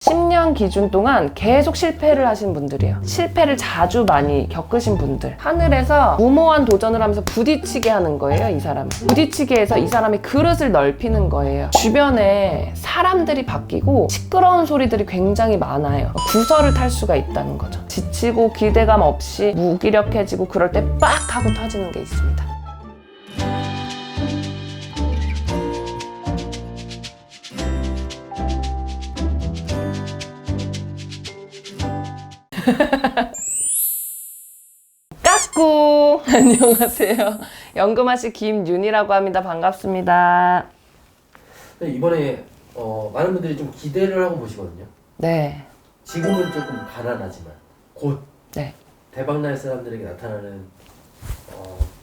10년 기준 동안 계속 실패를 하신 분들이에요. 실패를 자주 많이 겪으신 분들. 하늘에서 무모한 도전을 하면서 부딪히게 하는 거예요, 이 사람을. 부딪히게 해서 이 사람의 그릇을 넓히는 거예요. 주변에 사람들이 바뀌고 시끄러운 소리들이 굉장히 많아요. 구설을 탈 수가 있다는 거죠. 지치고 기대감 없이 무기력해지고 그럴 때 빡 하고 터지는 게 있습니다. 까꿍! 안녕하세요. 연금아씨 김윤이라고 합니다. 반갑습니다. 이번에 많은 분들이 좀 기대를 하고 보시거든요. 네. 지금은 조금 가난하지만 곧 네. 대박날 사람들에게 나타나는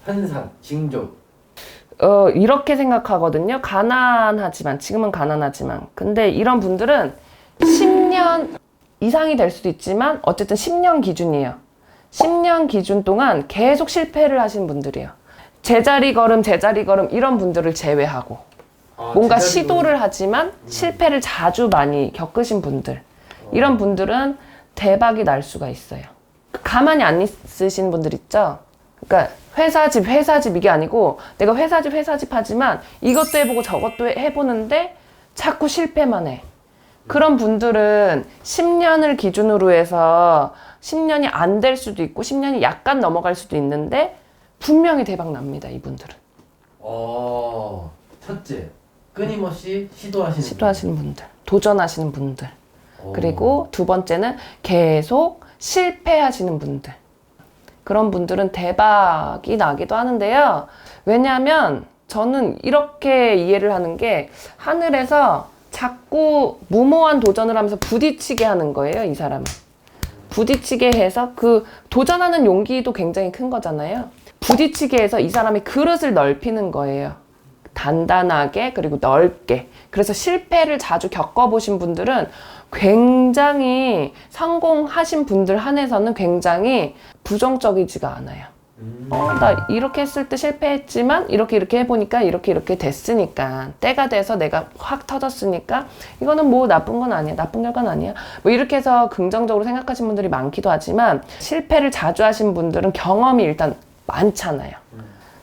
현상, 징조. 이렇게 생각하거든요. 가난하지만, 지금은 가난하지만. 근데 이런 분들은 10년 이상이 될 수도 있지만 어쨌든 10년 기준이에요. 10년 기준 동안 계속 실패를 하신 분들이에요. 제자리 걸음 이런 분들을 제외하고 뭔가 시도를 하지만 실패를 자주 많이 겪으신 분들, 이런 분들은 대박이 날 수가 있어요. 가만히 안 있으신 분들 있죠? 그러니까 회사집 이게 아니고 내가 회사집 하지만 이것도 해보고 저것도 해보는데 자꾸 실패만 해. 그런 분들은 10년을 기준으로 해서 10년이 안 될 수도 있고 10년이 약간 넘어갈 수도 있는데 분명히 대박 납니다, 이분들은. 첫째, 끊임없이 시도하시는 분들, 도전하시는 분들. 그리고 두 번째는 계속 실패하시는 분들. 그런 분들은 대박이 나기도 하는데요. 왜냐하면 저는 이렇게 이해를 하는 게 하늘에서 자꾸 무모한 도전을 하면서 부딪히게 하는 거예요, 이 사람은. 부딪히게 해서 그 도전하는 용기도 굉장히 큰 거잖아요. 부딪히게 해서 이 사람의 그릇을 넓히는 거예요. 단단하게 그리고 넓게. 그래서 실패를 자주 겪어보신 분들은 굉장히 성공하신 분들 한해서는 굉장히 부정적이지가 않아요. 나 이렇게 했을 때 실패했지만 이렇게 해보니까 이렇게 됐으니까 때가 돼서 내가 확 터졌으니까 이거는 뭐 나쁜 건 아니야, 나쁜 결과는 아니야, 뭐 이렇게 해서 긍정적으로 생각하신 분들이 많기도 하지만 실패를 자주 하신 분들은 경험이 일단 많잖아요.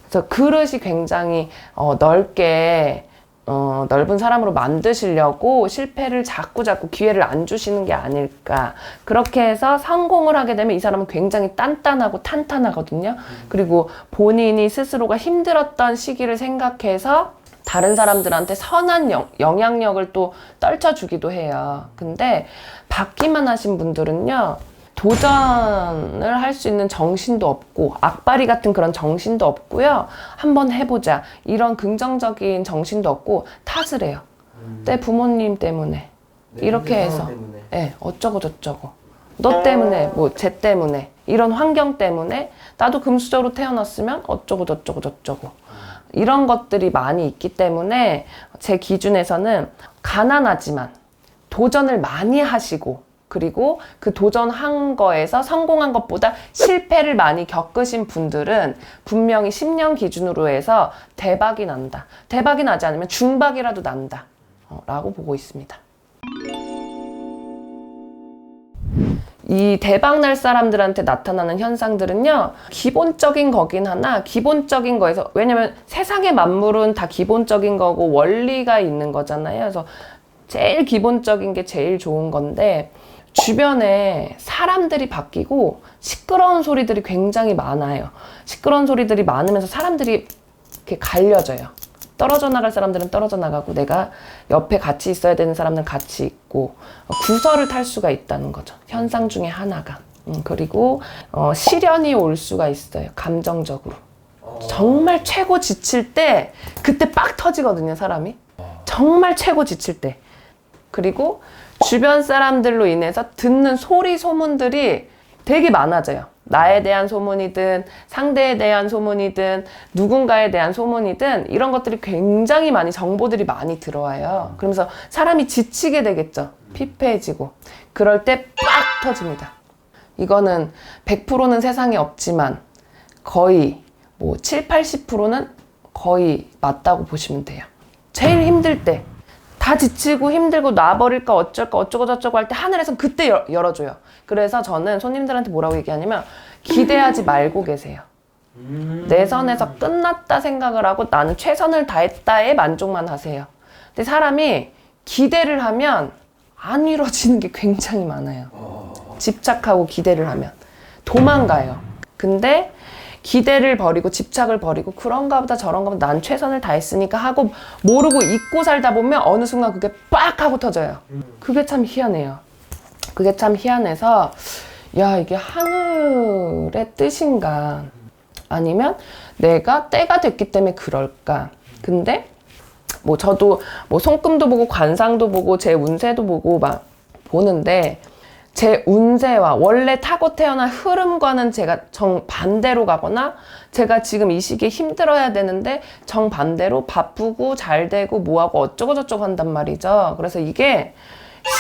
그래서 그릇이 굉장히 넓게 넓은 사람으로 만드시려고 실패를 자꾸 기회를 안 주시는 게 아닐까. 그렇게 해서 성공을 하게 되면 이 사람은 굉장히 단단하고 탄탄하거든요. 그리고 본인이 스스로가 힘들었던 시기를 생각해서 다른 사람들한테 선한 영향력을 또 떨쳐주기도 해요. 근데 받기만 하신 분들은요, 도전을 할 수 있는 정신도 없고 악바리 같은 그런 정신도 없고요. 한번 해보자 이런 긍정적인 정신도 없고 탓을 해요. 내 부모님 때문에 이렇게 해서 어쩌고 저쩌고 너 때문에 뭐 쟤 때문에 이런 환경 때문에 나도 금수저로 태어났으면 어쩌고 저쩌고 이런 것들이 많이 있기 때문에 제 기준에서는 가난하지만 도전을 많이 하시고 그리고 그 도전한 거에서 성공한 것보다 실패를 많이 겪으신 분들은 분명히 10년 기준으로 해서 대박이 난다. 대박이 나지 않으면 중박이라도 난다. 라고 보고 있습니다. 이 대박 날 사람들한테 나타나는 현상들은요, 기본적인 거긴 하나, 기본적인 거에서, 왜냐면 세상의 만물은 다 기본적인 거고 원리가 있는 거잖아요. 그래서 제일 기본적인 게 제일 좋은 건데, 주변에 사람들이 바뀌고 시끄러운 소리들이 굉장히 많아요. 시끄러운 소리들이 많으면서 사람들이 이렇게 갈려져요. 떨어져 나갈 사람들은 떨어져 나가고 내가 옆에 같이 있어야 되는 사람들은 같이 있고 구설을 탈 수가 있다는 거죠. 현상 중에 하나가. 그리고 시련이 올 수가 있어요. 감정적으로. 정말 최고 지칠 때 그때 빡 터지거든요, 사람이. 정말 최고 지칠 때. 그리고 주변 사람들로 인해서 듣는 소리 소문들이 되게 많아져요. 나에 대한 소문이든 상대에 대한 소문이든 누군가에 대한 소문이든 이런 것들이 굉장히 많이 정보들이 많이 들어와요. 그러면서 사람이 지치게 되겠죠. 피폐해지고. 그럴 때 빡 터집니다. 이거는 100%는 세상에 없지만 거의 뭐 7, 80%는 거의 맞다고 보시면 돼요. 제일 힘들 때 다 지치고 힘들고 놔버릴까 어쩔까 어쩌고 저쩌고 할 때 하늘에선 그때 열어줘요. 그래서 저는 손님들한테 뭐라고 얘기하냐면 기대하지 말고 계세요. 내 선에서 끝났다 생각을 하고 나는 최선을 다했다에 만족만 하세요. 근데 사람이 기대를 하면 안 이루어지는 게 굉장히 많아요. 집착하고 기대를 하면 도망가요. 근데 기대를 버리고 집착을 버리고 그런가 보다 저런가 보다 난 최선을 다했으니까 하고 모르고 잊고 살다 보면 어느 순간 그게 빡 하고 터져요. 그게 참 희한해요. 그게 참 희한해서 야, 이게 하늘의 뜻인가 아니면 내가 때가 됐기 때문에 그럴까. 근데 뭐 저도 뭐 손금도 보고 관상도 보고 제 운세도 보고 막 보는데 제 운세와 원래 타고 태어난 흐름과는 제가 정반대로 가거나 제가 지금 이 시기에 힘들어야 되는데 정반대로 바쁘고 잘 되고 뭐하고 어쩌고 저쩌고 한단 말이죠. 그래서 이게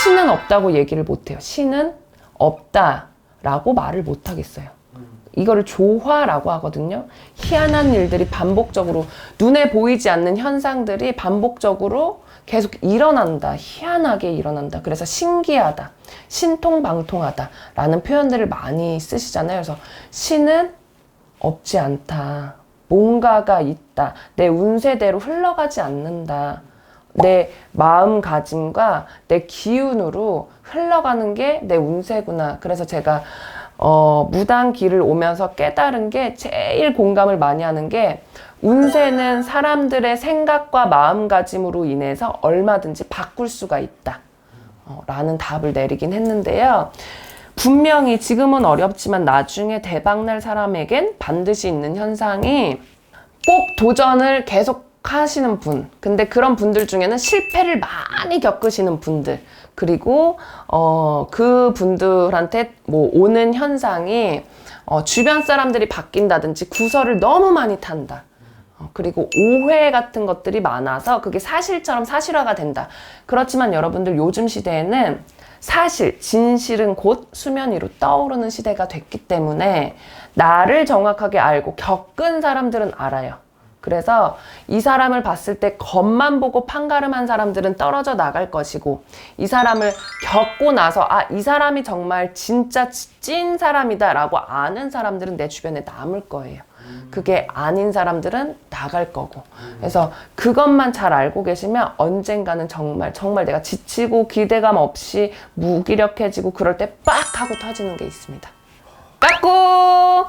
신은 없다고 얘기를 못해요. 신은 없다라고 말을 못하겠어요. 이거를 조화라고 하거든요. 희한한 일들이 반복적으로 눈에 보이지 않는 현상들이 반복적으로 계속 일어난다. 희한하게 일어난다. 그래서 신기하다. 신통방통하다. 라는 표현들을 많이 쓰시잖아요. 그래서 신은 없지 않다. 뭔가가 있다. 내 운세대로 흘러가지 않는다. 내 마음가짐과 내 기운으로 흘러가는 게 내 운세구나. 그래서 제가 무당 길을 오면서 깨달은 게 제일 공감을 많이 하는 게 운세는 사람들의 생각과 마음가짐으로 인해서 얼마든지 바꿀 수가 있다. 라는 답을 내리긴 했는데요. 분명히 지금은 어렵지만 나중에 대박날 사람에겐 반드시 있는 현상이 꼭 도전을 계속 하시는 분, 근데 그런 분들 중에는 실패를 많이 겪으시는 분들, 그리고 그 분들한테 뭐 오는 현상이 주변 사람들이 바뀐다든지 구설을 너무 많이 탄다. 그리고 오해 같은 것들이 많아서 그게 사실처럼 사실화가 된다. 그렇지만 여러분들 요즘 시대에는 사실, 진실은 곧 수면 위로 떠오르는 시대가 됐기 때문에 나를 정확하게 알고 겪은 사람들은 알아요. 그래서 이 사람을 봤을 때 겉만 보고 판가름한 사람들은 떨어져 나갈 것이고, 이 사람을 겪고 나서 이 사람이 정말 진짜 찐 사람이다 라고 아는 사람들은 내 주변에 남을 거예요. 그게 아닌 사람들은 나갈 거고. 그래서 그것만 잘 알고 계시면 언젠가는 정말 내가 지치고 기대감 없이 무기력해지고 그럴 때 빡 하고 터지는 게 있습니다. 까꿍!